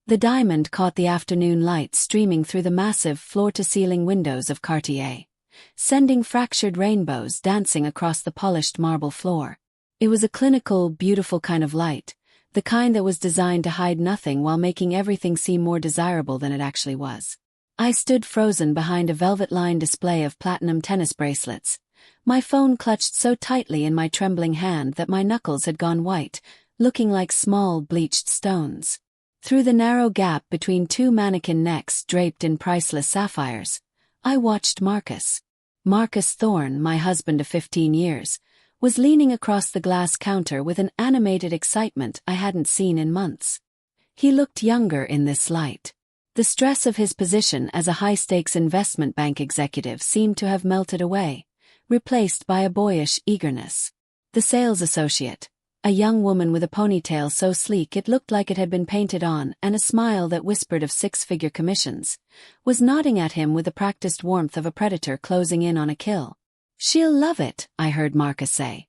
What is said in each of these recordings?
The diamond caught the afternoon light streaming through the massive floor-to-ceiling windows of Cartier, sending fractured rainbows dancing across the polished marble floor. It was a clinical, beautiful kind of light, the kind that was designed to hide nothing while making everything seem more desirable than it actually was. I stood frozen behind a velvet-lined display of platinum tennis bracelets, my phone clutched so tightly in my trembling hand that my knuckles had gone white, looking like small bleached stones. Through the narrow gap between two mannequin necks draped in priceless sapphires, I watched Marcus. Marcus Thorne, my husband of 15 years, was leaning across the glass counter with an animated excitement I hadn't seen in months. He looked younger in this light. The stress of his position as a high-stakes investment bank executive seemed to have melted away, replaced by a boyish eagerness. The sales associate, a young woman with a ponytail so sleek it looked like it had been painted on and a smile that whispered of six-figure commissions, was nodding at him with the practiced warmth of a predator closing in on a kill. "She'll love it," I heard Marcus say,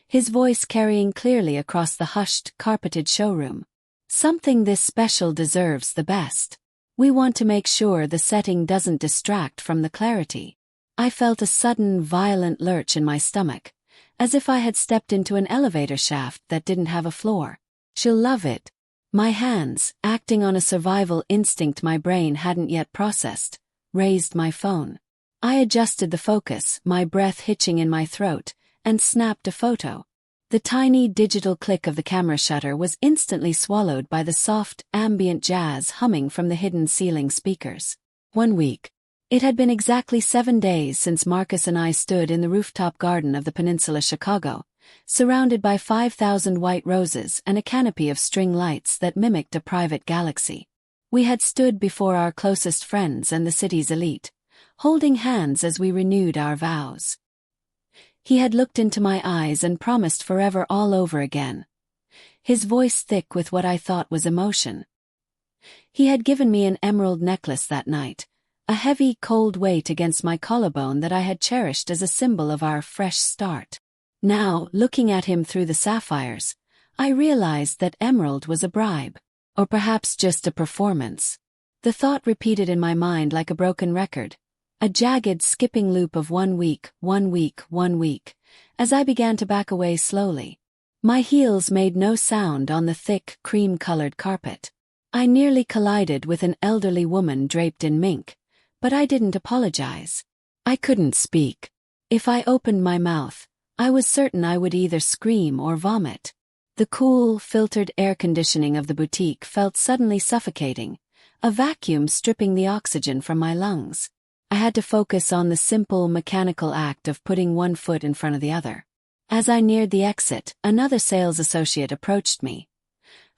his voice carrying clearly across the hushed, carpeted showroom. "Something this special deserves the best. We want to make sure the setting doesn't distract from the clarity." I felt a sudden, violent lurch in my stomach, as if I had stepped into an elevator shaft that didn't have a floor. "She'll love it." My hands, acting on a survival instinct my brain hadn't yet processed, raised my phone. I adjusted the focus, my breath hitching in my throat, and snapped a photo. The tiny digital click of the camera shutter was instantly swallowed by the soft, ambient jazz humming from the hidden ceiling speakers. 1 week. It had been exactly 7 days since Marcus and I stood in the rooftop garden of the Peninsula Chicago, surrounded by 5,000 white roses and a canopy of string lights that mimicked a private galaxy. We had stood before our closest friends and the city's elite, holding hands as we renewed our vows. He had looked into my eyes and promised forever all over again, his voice thick with what I thought was emotion. He had given me an emerald necklace that night, a heavy, cold weight against my collarbone that I had cherished as a symbol of our fresh start. Now, looking at him through the sapphires, I realized that emerald was a bribe, or perhaps just a performance. The thought repeated in my mind like a broken record, a jagged skipping loop of 1 week, 1 week, 1 week, as I began to back away slowly. My heels made no sound on the thick, cream-colored carpet. I nearly collided with an elderly woman draped in mink, but I didn't apologize. I couldn't speak. If I opened my mouth, I was certain I would either scream or vomit. The cool, filtered air conditioning of the boutique felt suddenly suffocating, a vacuum stripping the oxygen from my lungs. I had to focus on the simple, mechanical act of putting one foot in front of the other. As I neared the exit, another sales associate approached me,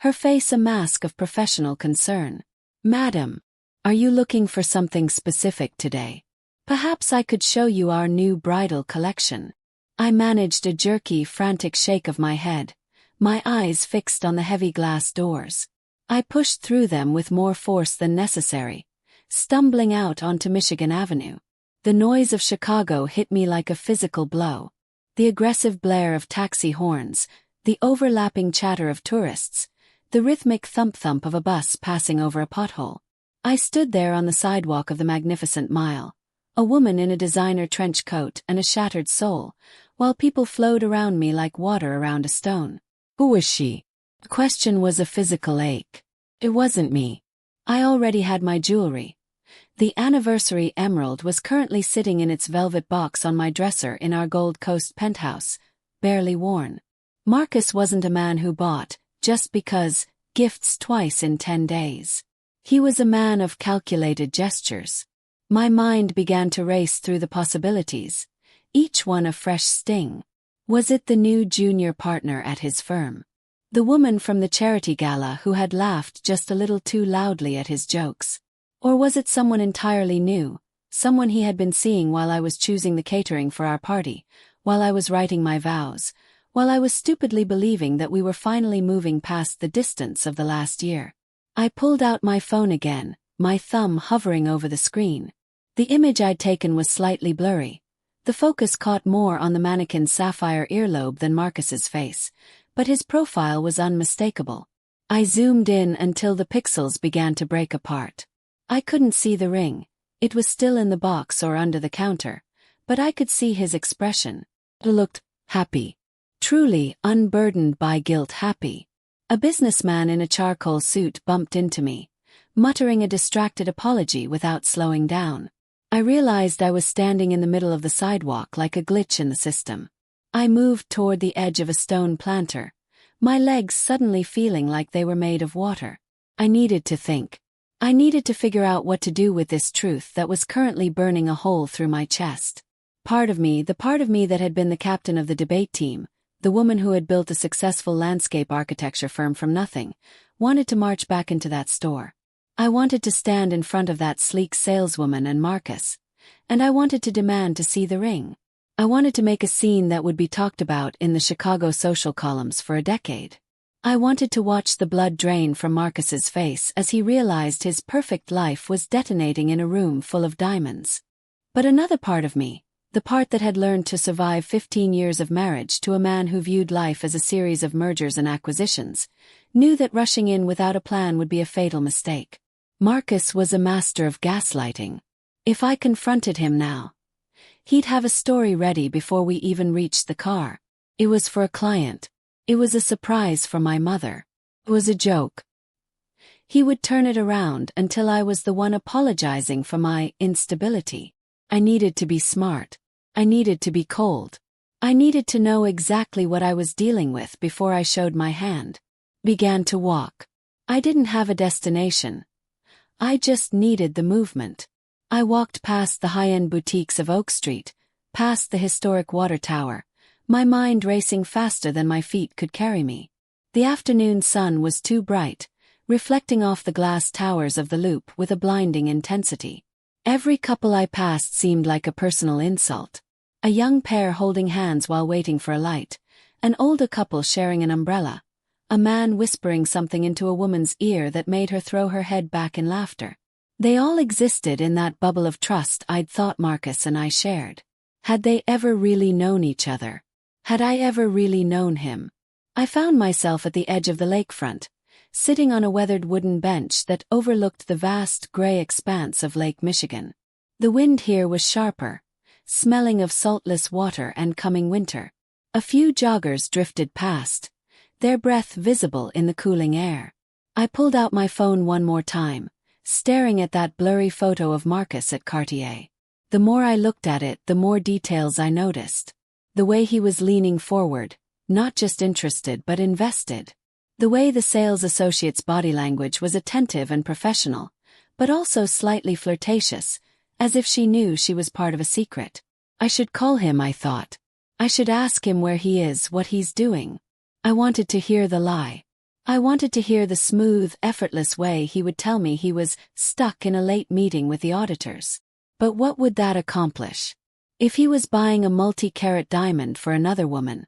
her face a mask of professional concern. "Madam, are you looking for something specific today? Perhaps I could show you our new bridal collection." I managed a jerky, frantic shake of my head, my eyes fixed on the heavy glass doors. I pushed through them with more force than necessary, stumbling out onto Michigan Avenue. The noise of Chicago hit me like a physical blow. The aggressive blare of taxi horns, the overlapping chatter of tourists, the rhythmic thump-thump of a bus passing over a pothole. I stood there on the sidewalk of the Magnificent Mile, a woman in a designer trench coat and a shattered soul, while people flowed around me like water around a stone. Who was she? The question was a physical ache. It wasn't me. I already had my jewelry. The anniversary emerald was currently sitting in its velvet box on my dresser in our Gold Coast penthouse, barely worn. Marcus wasn't a man who bought, just because, gifts twice in 10 days. He was a man of calculated gestures. My mind began to race through the possibilities, each one a fresh sting. Was it the new junior partner at his firm? The woman from the charity gala who had laughed just a little too loudly at his jokes? Or was it someone entirely new, someone he had been seeing while I was choosing the catering for our party, while I was writing my vows, while I was stupidly believing that we were finally moving past the distance of the last year? I pulled out my phone again, my thumb hovering over the screen. The image I'd taken was slightly blurry. The focus caught more on the mannequin's sapphire earlobe than Marcus's face, but his profile was unmistakable. I zoomed in until the pixels began to break apart. I couldn't see the ring. It was still in the box or under the counter, but I could see his expression. It looked happy. Truly unburdened by guilt happy. A businessman in a charcoal suit bumped into me, muttering a distracted apology without slowing down. I realized I was standing in the middle of the sidewalk like a glitch in the system. I moved toward the edge of a stone planter, my legs suddenly feeling like they were made of water. I needed to think. I needed to figure out what to do with this truth that was currently burning a hole through my chest. The part of me that had been the captain of the debate team, the woman who had built a successful landscape architecture firm from nothing, wanted to march back into that store. I wanted to stand in front of that sleek saleswoman and Marcus, and I wanted to demand to see the ring. I wanted to make a scene that would be talked about in the Chicago social columns for a decade. I wanted to watch the blood drain from Marcus's face as he realized his perfect life was detonating in a room full of diamonds. But another part of me, the part that had learned to survive 15 years of marriage to a man who viewed life as a series of mergers and acquisitions, knew that rushing in without a plan would be a fatal mistake. Marcus was a master of gaslighting. If I confronted him now, he'd have a story ready before we even reached the car. It was for a client. It was a surprise for my mother. It was a joke. He would turn it around until I was the one apologizing for my instability. I needed to be smart. I needed to be cold. I needed to know exactly what I was dealing with before I showed my hand. Began to walk. I didn't have a destination. I just needed the movement. I walked past the high-end boutiques of Oak Street, past the historic water tower, my mind racing faster than my feet could carry me. The afternoon sun was too bright, reflecting off the glass towers of the Loop with a blinding intensity. Every couple I passed seemed like a personal insult. A young pair holding hands while waiting for a light, an older couple sharing an umbrella, a man whispering something into a woman's ear that made her throw her head back in laughter. They all existed in that bubble of trust I'd thought Marcus and I shared. Had they ever really known each other? Had I ever really known him? I found myself at the edge of the lakefront, sitting on a weathered wooden bench that overlooked the vast gray expanse of Lake Michigan. The wind here was sharper, smelling of saltless water and coming winter. A few joggers drifted past, their breath visible in the cooling air. I pulled out my phone one more time, staring at that blurry photo of Marcus at Cartier. The more I looked at it, the more details I noticed. The way he was leaning forward, not just interested but invested. The way the sales associate's body language was attentive and professional, but also slightly flirtatious, as if she knew she was part of a secret. I should call him, I thought. I should ask him where he is, what he's doing. I wanted to hear the lie. I wanted to hear the smooth, effortless way he would tell me he was stuck in a late meeting with the auditors. But what would that accomplish? If he was buying a multi-carat diamond for another woman,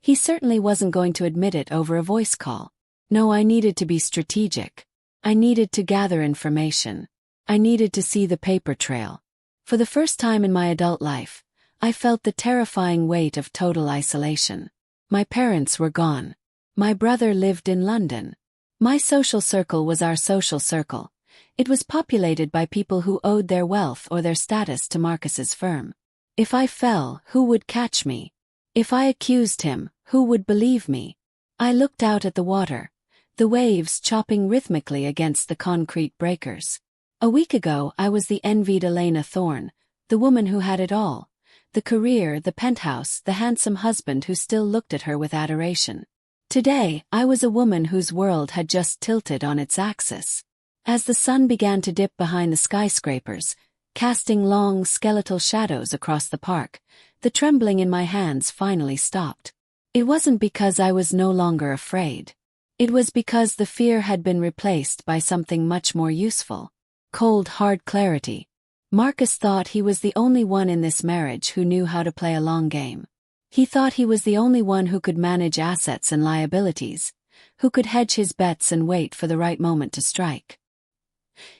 he certainly wasn't going to admit it over a voice call. No, I needed to be strategic. I needed to gather information. I needed to see the paper trail. For the first time in my adult life, I felt the terrifying weight of total isolation. My parents were gone. My brother lived in London. My social circle was our social circle. It was populated by people who owed their wealth or their status to Marcus's firm. If I fell, who would catch me? If I accused him, who would believe me? I looked out at the water, the waves chopping rhythmically against the concrete breakers. A week ago I was the envied Elena Thorne, the woman who had it all, the career, the penthouse, the handsome husband who still looked at her with adoration. Today, I was a woman whose world had just tilted on its axis. As the sun began to dip behind the skyscrapers, casting long skeletal shadows across the park, the trembling in my hands finally stopped. It wasn't because I was no longer afraid. It was because the fear had been replaced by something much more useful. Cold, hard clarity. Marcus thought he was the only one in this marriage who knew how to play a long game. He thought he was the only one who could manage assets and liabilities, who could hedge his bets and wait for the right moment to strike.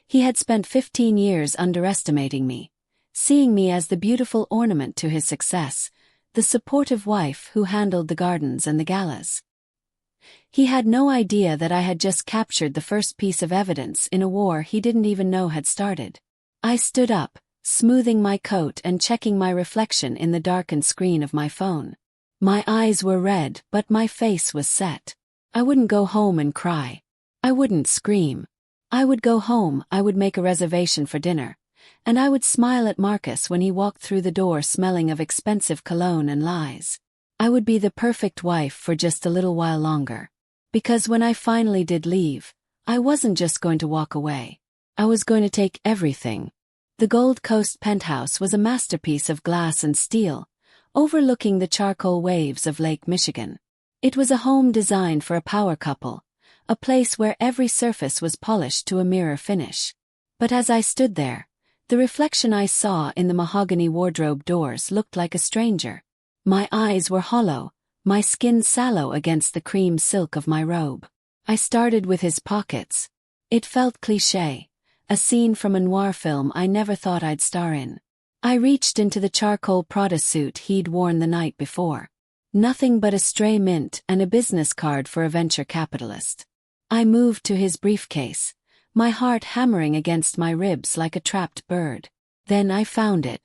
He had spent 15 years underestimating me, seeing me as the beautiful ornament to his success, the supportive wife who handled the gardens and the galas. He had no idea that I had just captured the first piece of evidence in a war he didn't even know had started. I stood up, smoothing my coat and checking my reflection in the darkened screen of my phone. My eyes were red, but my face was set. I wouldn't go home and cry. I wouldn't scream. I would go home, I would make a reservation for dinner, and I would smile at Marcus when he walked through the door smelling of expensive cologne and lies. I would be the perfect wife for just a little while longer. Because when I finally did leave, I wasn't just going to walk away. I was going to take everything. The Gold Coast penthouse was a masterpiece of glass and steel, overlooking the charcoal waves of Lake Michigan. It was a home designed for a power couple, a place where every surface was polished to a mirror finish. But as I stood there, the reflection I saw in the mahogany wardrobe doors looked like a stranger. My eyes were hollow, my skin sallow against the cream silk of my robe. I started with his pockets. It felt cliché, a scene from a noir film I never thought I'd star in. I reached into the charcoal Prada suit he'd worn the night before. Nothing but a stray mint and a business card for a venture capitalist. I moved to his briefcase, my heart hammering against my ribs like a trapped bird. Then I found it.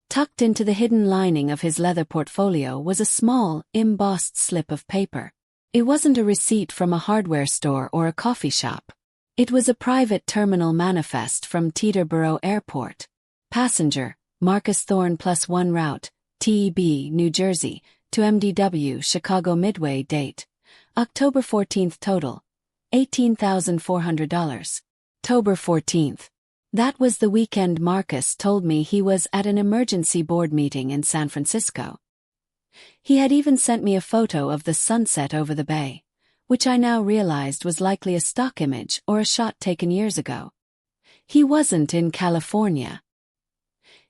Tucked into the hidden lining of his leather portfolio was a small, embossed slip of paper. It wasn't a receipt from a hardware store or a coffee shop. It was a private terminal manifest from Teterboro Airport. Passenger, Marcus Thorne +1 route, TEB, New Jersey, to MDW, Chicago Midway date. October 14th total. $18,400. October 14th. That was the weekend Marcus told me he was at an emergency board meeting in San Francisco. He had even sent me a photo of the sunset over the bay, which I now realized was likely a stock image or a shot taken years ago. He wasn't in California.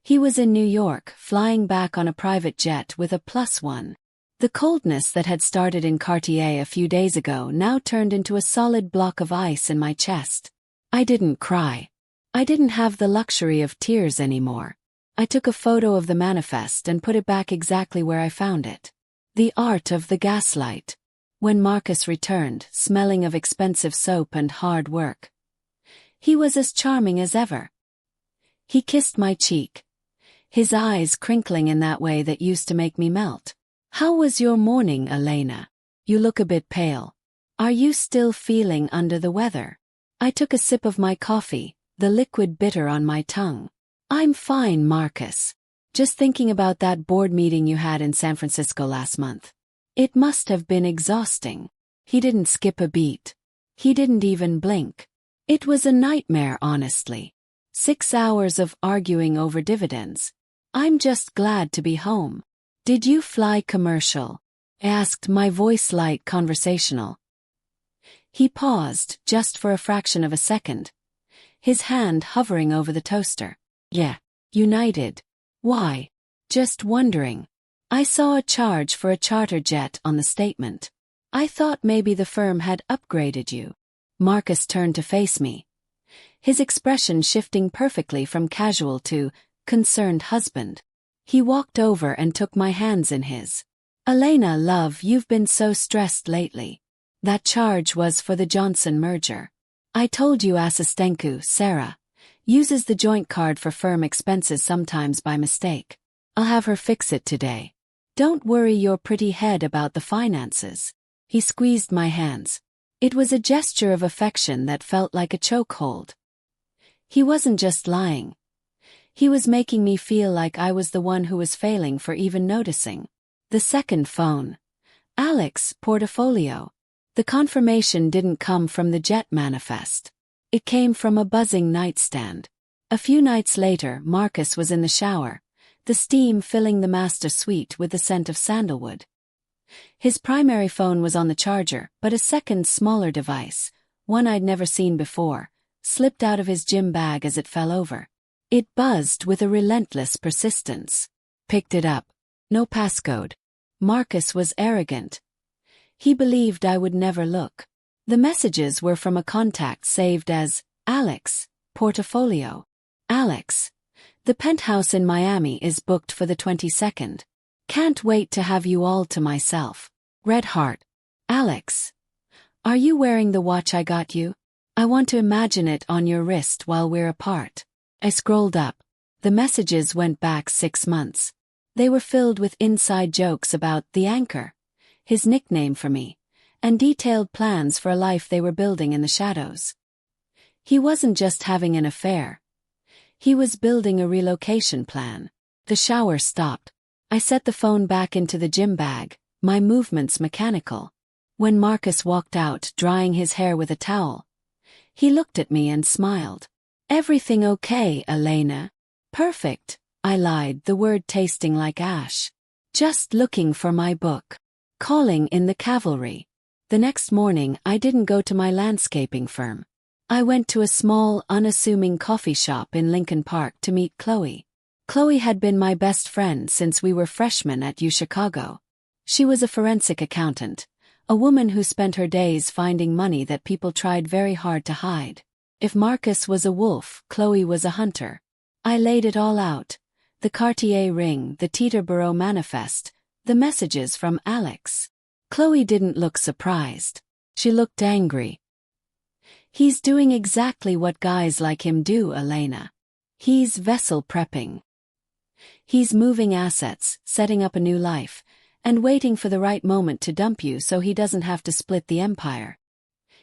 He was in New York, flying back on a private jet with a +1. The coldness that had started in Cartier a few days ago now turned into a solid block of ice in my chest. I didn't cry. I didn't have the luxury of tears anymore. I took a photo of the manifest and put it back exactly where I found it. The art of the gaslight. When Marcus returned, smelling of expensive soap and hard work, he was as charming as ever. He kissed my cheek, his eyes crinkling in that way that used to make me melt. "How was your morning, Elena? You look a bit pale. Are you still feeling under the weather?" I took a sip of my coffee, the liquid bitter on my tongue. "I'm fine, Marcus. Just thinking about that board meeting you had in San Francisco last month. It must have been exhausting." He didn't skip a beat. He didn't even blink. "It was a nightmare, honestly. 6 hours of arguing over dividends. I'm just glad to be home." "Did you fly commercial?" I asked, my voice light, conversational. He paused, just for a fraction of a second, his hand hovering over the toaster. "Yeah. United." "Why?" "Just wondering. I saw a charge for a charter jet on the statement. I thought maybe the firm had upgraded you." Marcus turned to face me, his expression shifting perfectly from casual to concerned husband. He walked over and took my hands in his. "Elena, love, you've been so stressed lately. That charge was for the Johnson merger. I told you Asistenku, Sarah, uses the joint card for firm expenses sometimes by mistake. I'll have her fix it today. Don't worry your pretty head about the finances." He squeezed my hands. It was a gesture of affection that felt like a chokehold. He wasn't just lying. He was making me feel like I was the one who was failing for even noticing. The second phone. Alex, portfolio. The confirmation didn't come from the jet manifest. It came from a buzzing nightstand. A few nights later, Marcus was in the shower, the steam filling the master suite with the scent of sandalwood. His primary phone was on the charger, but a second, smaller device, one I'd never seen before, slipped out of his gym bag as it fell over. It buzzed with a relentless persistence. Picked it up. No passcode. Marcus was arrogant. He believed I would never look. The messages were from a contact saved as Alex, portfolio. "Alex, the penthouse in Miami is booked for the 22nd. Can't wait to have you all to myself. Red heart. Alex, Are you wearing the watch I got you? I want to imagine it on your wrist while we're apart. I scrolled up. The messages went back 6 months. They were filled with inside jokes about the anchor, his nickname for me, and detailed plans for a life they were building in the shadows. He wasn't just having an affair. He was building a relocation plan. The shower stopped. I set the phone back into the gym bag, my movements mechanical. When Marcus walked out, drying his hair with a towel, he looked at me and smiled. Everything okay, Elena? Perfect, I lied, the word tasting like ash. Just looking for my book. Calling in the cavalry. The next morning I didn't go to my landscaping firm. I went to a small, unassuming coffee shop in Lincoln Park to meet Chloe. Chloe had been my best friend since we were freshmen at UChicago. She was a forensic accountant, a woman who spent her days finding money that people tried very hard to hide. If Marcus was a wolf, Chloe was a hunter. I laid it all out. The Cartier ring, the Teterboro manifest, the messages from Alex. Chloe didn't look surprised. She looked angry. He's doing exactly what guys like him do, Elena. He's vessel prepping. He's moving assets, setting up a new life, and waiting for the right moment to dump you so he doesn't have to split the empire.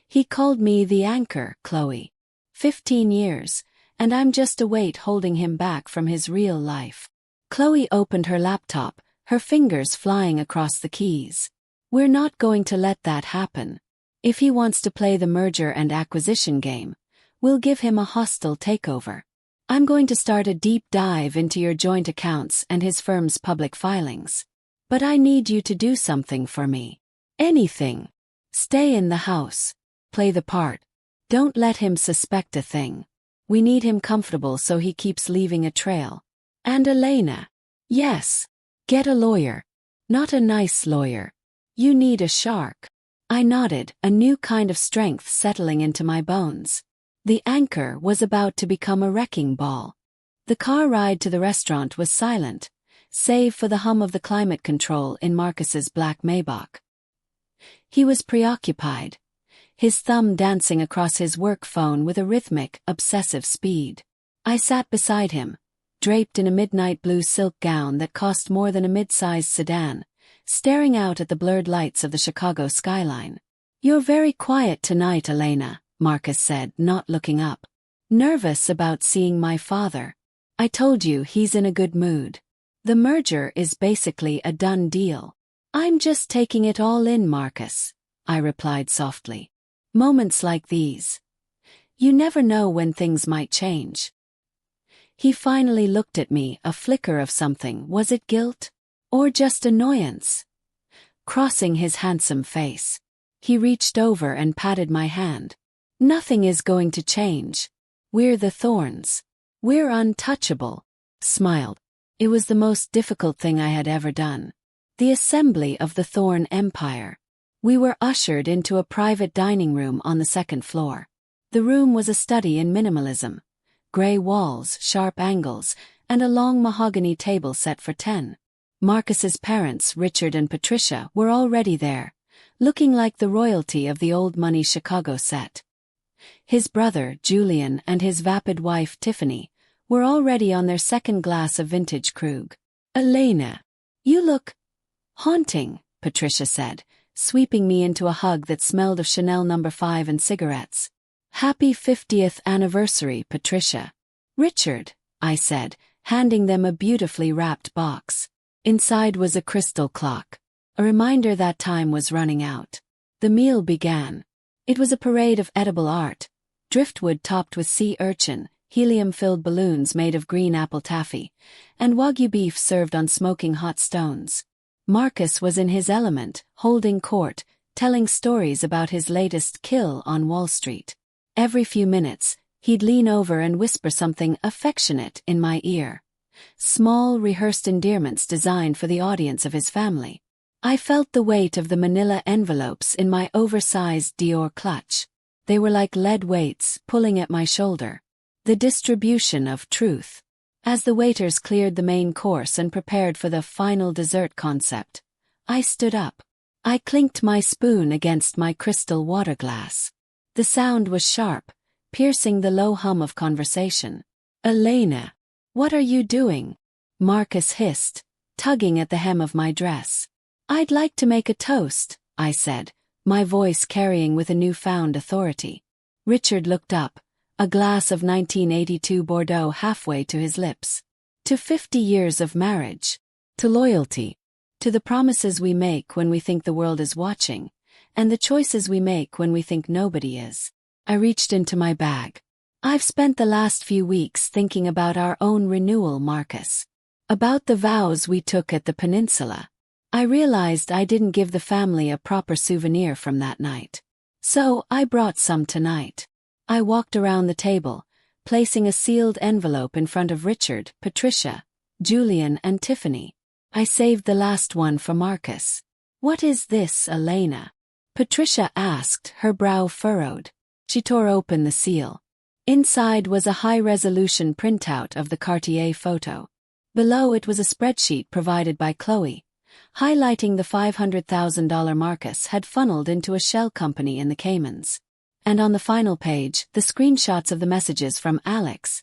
He called me the anchor, Chloe. 15 years, and I'm just a weight holding him back from his real life. Chloe opened her laptop, her fingers flying across the keys. We're not going to let that happen. If he wants to play the merger and acquisition game, we'll give him a hostile takeover. I'm going to start a deep dive into your joint accounts and his firm's public filings. But I need you to do something for me. Anything. Stay in the house. Play the part. Don't let him suspect a thing. We need him comfortable so he keeps leaving a trail. And Elena. Yes. Get a lawyer. Not a nice lawyer. You need a shark. I nodded, a new kind of strength settling into my bones. The anchor was about to become a wrecking ball. The car ride to the restaurant was silent, save for the hum of the climate control in Marcus's black Maybach. He was preoccupied, his thumb dancing across his work phone with a rhythmic, obsessive speed. I sat beside him, draped in a midnight blue silk gown that cost more than a mid-sized sedan, staring out at the blurred lights of the Chicago skyline. You're very quiet tonight, Elena, Marcus said, not looking up. Nervous about seeing my father. I told you he's in a good mood. The merger is basically a done deal. I'm just taking it all in, Marcus, I replied softly. Moments like these. You never know when things might change. He finally looked at me, a flicker of something. Was it guilt? Or just annoyance? Crossing his handsome face, he reached over and patted my hand. Nothing is going to change. We're the Thorns. We're untouchable. Smiled. It was the most difficult thing I had ever done. The assembly of the Thorn Empire. We were ushered into a private dining room on the second floor. The room was a study in minimalism. Gray walls, sharp angles, and a long mahogany table set for 10. Marcus's parents, Richard and Patricia, were already there, looking like the royalty of the old money Chicago set. His brother, Julian, and his vapid wife, Tiffany, were already on their second glass of vintage Krug. Elena, you look haunting, Patricia said, sweeping me into a hug that smelled of Chanel No. 5 and cigarettes. Happy 50th anniversary, Patricia. Richard, I said, handing them a beautifully wrapped box. Inside was a crystal clock, a reminder that time was running out. The meal began. It was a parade of edible art, driftwood topped with sea urchin, helium-filled balloons made of green apple taffy, and Wagyu beef served on smoking hot stones. Marcus was in his element, holding court, telling stories about his latest kill on Wall Street. Every few minutes, he'd lean over and whisper something affectionate in my ear. Small, rehearsed endearments designed for the audience of his family. I felt the weight of the manila envelopes in my oversized Dior clutch. They were like lead weights pulling at my shoulder. The distribution of truth. As the waiters cleared the main course and prepared for the final dessert concept, I stood up. I clinked my spoon against my crystal water glass. The sound was sharp, piercing the low hum of conversation. "Elena, what are you doing?" Marcus hissed, tugging at the hem of my dress. "I'd like to make a toast," I said, my voice carrying with a newfound authority. Richard looked up, a glass of 1982 Bordeaux halfway to his lips. "To 50 years of marriage. To loyalty. To the promises we make when we think the world is watching, and the choices we make when we think nobody is." I reached into my bag. "I've spent the last few weeks thinking about our own renewal, Marcus. About the vows we took at the peninsula. I realized I didn't give the family a proper souvenir from that night. So I brought some tonight." I walked around the table, placing a sealed envelope in front of Richard, Patricia, Julian, and Tiffany. I saved the last one for Marcus. "What is this, Elena?" Patricia asked, her brow furrowed. She tore open the seal. Inside was a high-resolution printout of the Cartier photo. Below it was a spreadsheet provided by Chloe, highlighting the $500,000 Marcus had funneled into a shell company in the Caymans. And on the final page, the screenshots of the messages from Alex,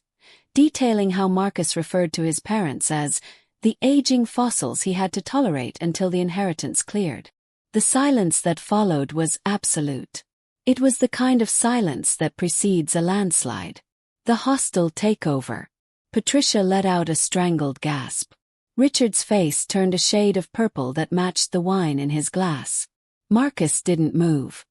detailing how Marcus referred to his parents as the aging fossils he had to tolerate until the inheritance cleared. The silence that followed was absolute. It was the kind of silence that precedes a landslide. The hostile takeover. Patricia let out a strangled gasp. Richard's face turned a shade of purple that matched the wine in his glass. Marcus didn't move.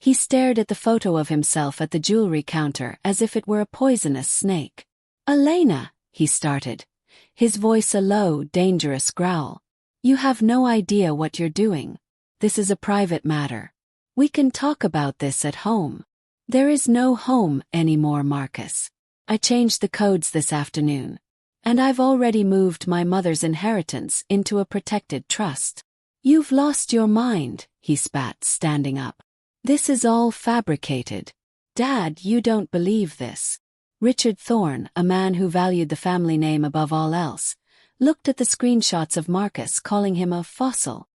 He stared at the photo of himself at the jewelry counter as if it were a poisonous snake. "Elena," he started, his voice a low, dangerous growl. "You have no idea what you're doing. This is a private matter. We can talk about this at home." "There is no home anymore, Marcus. I changed the codes this afternoon. And I've already moved my mother's inheritance into a protected trust." "You've lost your mind," he spat, standing up. "This is all fabricated. Dad, you don't believe this." Richard Thorne, a man who valued the family name above all else, looked at the screenshots of Marcus calling him a fossil.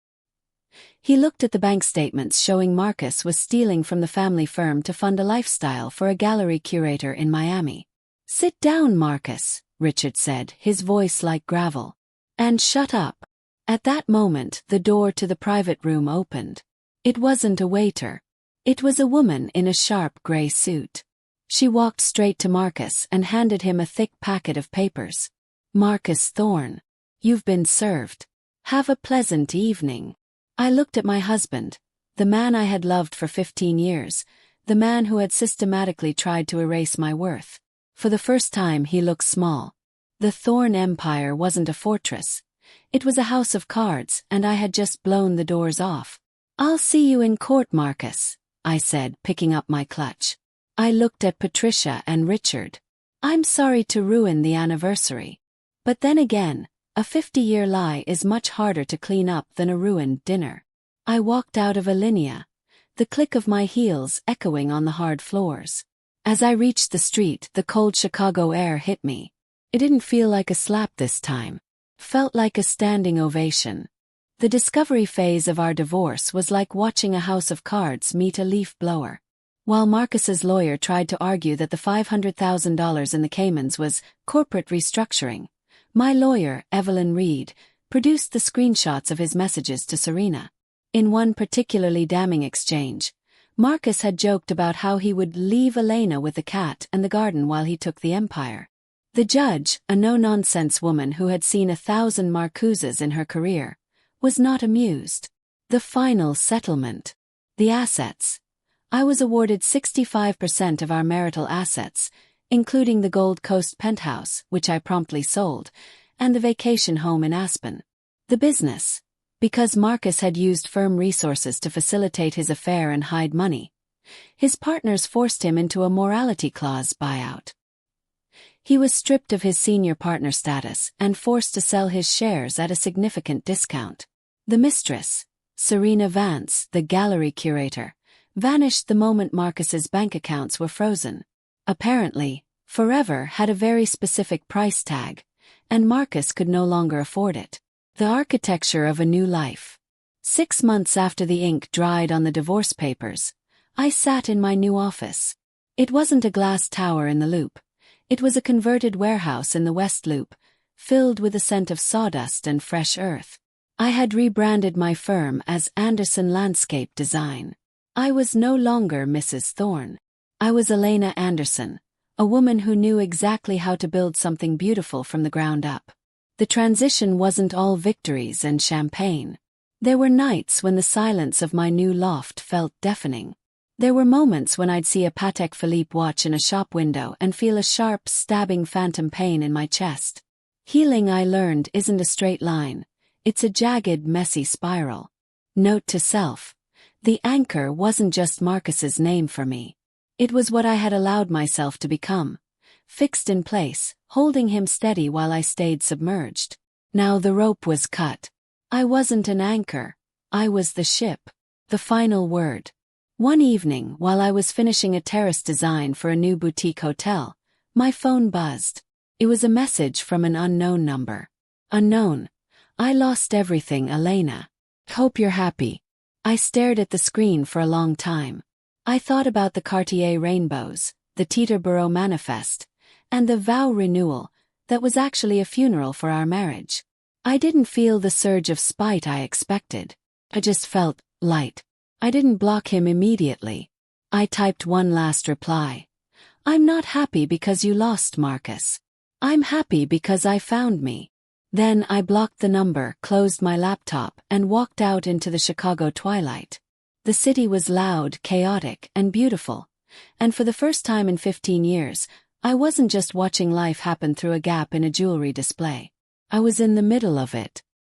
He looked at the bank statements showing Marcus was stealing from the family firm to fund a lifestyle for a gallery curator in Miami. "Sit down, Marcus," Richard said, his voice like gravel. "And shut up." At that moment, the door to the private room opened. It wasn't a waiter. It was a woman in a sharp gray suit. She walked straight to Marcus and handed him a thick packet of papers. "Marcus Thorne. You've been served. Have a pleasant evening." I looked at my husband, the man I had loved for 15 years, the man who had systematically tried to erase my worth. For the first time he looked small. The Thorne Empire wasn't a fortress. It was a house of cards, and I had just blown the doors off. "I'll see you in court, Marcus," I said, picking up my clutch. I looked at Patricia and Richard. "I'm sorry to ruin the anniversary. But then again, a 50-year lie is much harder to clean up than a ruined dinner." I walked out of Alinea, the click of my heels echoing on the hard floors. As I reached the street, the cold Chicago air hit me. It didn't feel like a slap this time. Felt like a standing ovation. The discovery phase of our divorce was like watching a house of cards meet a leaf blower. While Marcus's lawyer tried to argue that the $500,000 in the Caymans was corporate restructuring, my lawyer, Evelyn Reed, produced the screenshots of his messages to Serena. In one particularly damning exchange, Marcus had joked about how he would leave Elena with the cat and the garden while he took the empire. The judge, a no-nonsense woman who had seen 1,000 Marcuses in her career, was not amused. The final settlement. The assets. I was awarded 65% of our marital assets, including the Gold Coast penthouse, which I promptly sold, and the vacation home in Aspen. The business. Because Marcus had used firm resources to facilitate his affair and hide money, his partners forced him into a morality clause buyout. He was stripped of his senior partner status and forced to sell his shares at a significant discount. The mistress, Serena Vance, the gallery curator, vanished the moment Marcus's bank accounts were frozen. Apparently, Forever had a very specific price tag, and Marcus could no longer afford it. The architecture of a new life. 6 months after the ink dried on the divorce papers, I sat in my new office. It wasn't a glass tower in the Loop. It was a converted warehouse in the West Loop, filled with the scent of sawdust and fresh earth. I had rebranded my firm as Anderson Landscape Design. I was no longer Mrs. Thorne. I was Elena Anderson, a woman who knew exactly how to build something beautiful from the ground up. The transition wasn't all victories and champagne. There were nights when the silence of my new loft felt deafening. There were moments when I'd see a Patek Philippe watch in a shop window and feel a sharp, stabbing phantom pain in my chest. Healing, I learned, isn't a straight line. It's a jagged, messy spiral. Note to self. The anchor wasn't just Marcus's name for me. It was what I had allowed myself to become. Fixed in place, holding him steady while I stayed submerged. Now the rope was cut. I wasn't an anchor. I was the ship. The final word. One evening, while I was finishing a terrace design for a new boutique hotel, my phone buzzed. It was a message from an unknown number. Unknown. I lost everything, Elena. Hope you're happy. I stared at the screen for a long time. I thought about the Cartier rainbows, the Teterboro manifest, and the vow renewal that was actually a funeral for our marriage. I didn't feel the surge of spite I expected. I just felt light. I didn't block him immediately. I typed one last reply. I'm not happy because you lost Marcus. I'm happy because I found me. Then I blocked the number, closed my laptop, and walked out into the Chicago twilight. The city was loud, chaotic, and beautiful. And for the first time in 15 years, I wasn't just watching life happen through a gap in a jewelry display. I was in the middle of it.